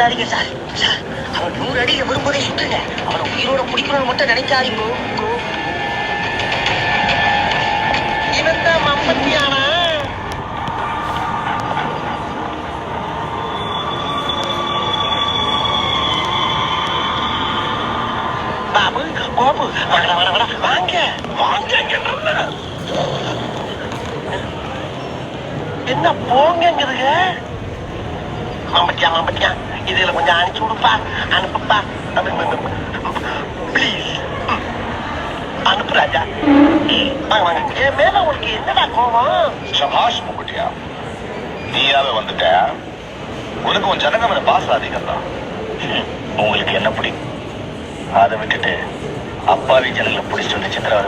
சுடாதீங்க sir. Sir, அவன் 100 அடியில வரும்போதே சுட்டுங்க. அவனை உயிரோட பிடிக்கணும்னு மட்டும் நினைக்காதீங்க. இவன் தான் மம்பத்தியானா? பாபு, கோபு, வாங்கடா வாடா வாடா, வாங்க வாங்க. என்ன போங்கங்குதுங்க? மம்பட்டியா மம்பட்டியா, இதுல கொஞ்சம் அனுப்பிச்சு விடுப்பா, அனுப்புப்பா ப்ளீஸ். அனுப்பு ராஜா. வாங்க வாங்க. என் மேல உங்களுக்கு என்னடா கோபம்? சபாஷ் முக்குட்டியா, நீயாவே வந்துட்ட. உனக்கு உன் ஜனங்க மேல பாசம் அதிகம் தான். உங்களுக்கு என்ன பிடிக்கும்? அதை விட்டுட்டு அப்பாவி ஜனங்களை பிடிச்சிட்டு வந்து சித்திரவதை